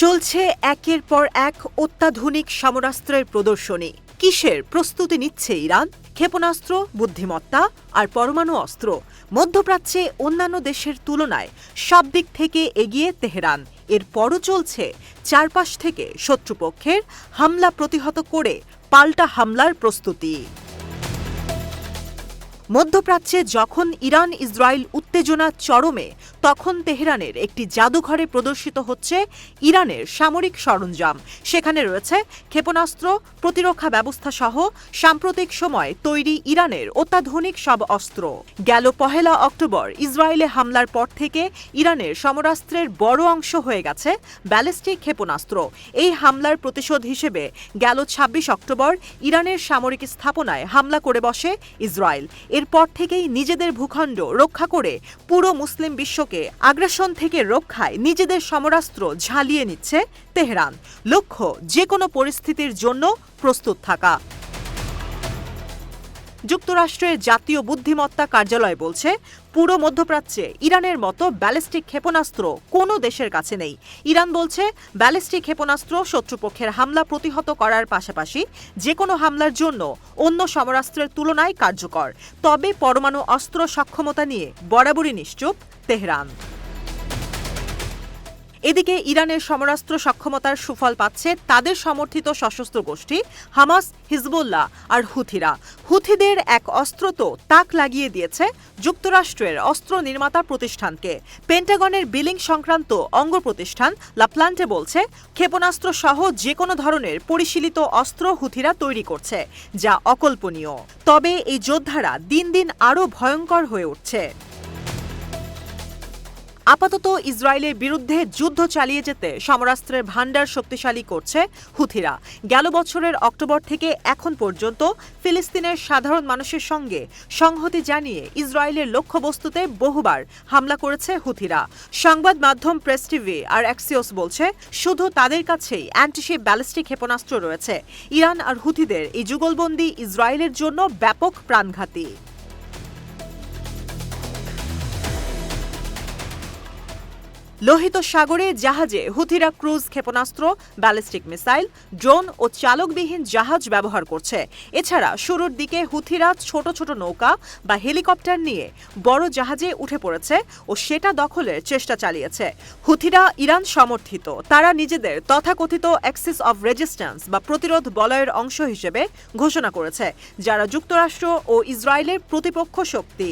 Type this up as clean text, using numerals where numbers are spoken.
চলছে একের পর এক অত্যাধুনিক সমরাস্ত্রের প্রদর্শনী। কিসের প্রস্তুতি নিচ্ছে ইরান? ক্ষেপণাস্ত্র, বুদ্ধিমত্তা আর পরমাণু অস্ত্র। মধ্যপ্রাচ্যে অন্যান্য দেশের তুলনায় সব দিক থেকে এগিয়ে তেহরান। এরপরও চলছে চারপাশ থেকে শত্রুপক্ষের হামলা প্রতিহত করে পাল্টা হামলার প্রস্তুতি। মধ্যপ্রাচ্যে যখন ইরান ইসরায়েল উত্তেজনা চরমে, তখন তেহরানের একটি জাদুঘরে প্রদর্শিত হচ্ছে ইরানের সামরিক সরঞ্জাম। সেখানে রয়েছে ক্ষেপণাস্ত্র, প্রতিরক্ষা ব্যবস্থা সহ সাম্প্রতিক সময়ে তৈরি ইরানের অত্যাধুনিক সব অস্ত্র। গেল ১ অক্টোবর ইসরায়েলে হামলার পর থেকে ইরানের সমরাস্ত্রের বড় অংশ হয়ে গেছে ব্যালিস্টিক ক্ষেপণাস্ত্র। এই হামলার প্রতিশোধ হিসেবে গেল ২৬ অক্টোবর ইরানের সামরিক স্থাপনায় হামলা করে বসে ইসরায়েল। এরপর থেকেই নিজেদের ভূখণ্ড রক্ষা করে পুরো মুসলিম বিশ্বকে আগ্রাসন থেকে রক্ষায় নিজেদের সমরাস্ত্র ঝালিয়ে নিচ্ছে তেহরান। লক্ষ্য যে কোনো পরিস্থিতির জন্য প্রস্তুত থাকা। যুক্তরাষ্ট্রের জাতীয় বুদ্ধিমত্তা কার্যালয় বলছে, পুরো মধ্যপ্রাচ্যে ইরানের মতো ব্যালিস্টিক ক্ষেপণাস্ত্র কোনো দেশের কাছে নেই। ইরান বলছে, ব্যালিস্টিক ক্ষেপণাস্ত্র শত্রুপক্ষের হামলা প্রতিহত করার পাশাপাশি যে কোনো হামলার জন্য অন্য সমরাস্ত্রের তুলনায় কার্যকর। তবে পরমাণু অস্ত্র সক্ষমতা নিয়ে বরাবরই নিশ্চুপ তেহরান। এদিকে ইরানের সমরাস্ত্র সক্ষমতার সুফল পাচ্ছে তাদের সমর্থিত সশস্ত্র গোষ্ঠী হামাস, হিজবুল্লাহ আর হুথিরা। হুথিদের এক অস্ত্র তো তাক লাগিয়ে দিয়েছে যুক্তরাষ্ট্রের অস্ত্র নির্মাতা প্রতিষ্ঠানকে। পেন্টাগনের বিলিং সংক্রান্ত অঙ্গ প্রতিষ্ঠান লাপ্লান্টে বলছে, ক্ষেপণাস্ত্র সহ যে কোনো ধরনের পরিশীলিত অস্ত্র হুথিরা তৈরি করছে, যা অকল্পনীয়। তবে এই যোদ্ধারা দিন দিন আরও ভয়ঙ্কর হয়ে উঠছে। আপাতত ইসরায়েলের বিরুদ্ধে যুদ্ধ চালিয়ে যেতে সমরাস্ত্রের ভান্ডার শক্তিশালী করছে হুথিরা। গেল বছরের অক্টোবর থেকে এখন পর্যন্ত ফিলিস্তিনের সাধারণ মানুষের সঙ্গে সংহতি জানিয়ে ইসরায়েলের লক্ষ্যবস্তুতে বহুবার হামলা করেছে হুথিরা। সংবাদ মাধ্যম প্রেস টিভি আর অ্যাক্সিওস বলছে, শুধু তাদের কাছেই অ্যান্টিশিপ ব্যালিস্টিক ক্ষেপণাস্ত্র রয়েছে। ইরান আর হুথিদের এই যুগলবন্দি ইসরায়েলের জন্য ব্যাপক প্রাণঘাতী। লোহিত সাগরে জাহাজে হুথিরা ক্রুজ ক্ষেপণাস্ত্র, ব্যালিস্টিক মিসাইল, ড্রোন ও চালকবিহীন জাহাজ ব্যবহার করছে। এছাড়া শুরুর দিকে হুথিরা ছোট ছোট নৌকা বা হেলিকপ্টার নিয়ে বড় জাহাজে উঠে পড়েছে ও সেটা দখলের চেষ্টা চালিয়েছে। হুথিরা ইরান সমর্থিত। তারা নিজেদের তথাকথিত অ্যাক্সিস অব রেজিস্ট্যান্স বা প্রতিরোধ বলয়ের অংশ হিসেবে ঘোষণা করেছে, যারা যুক্তরাষ্ট্র ও ইসরায়েলের প্রতিপক্ষ শক্তি।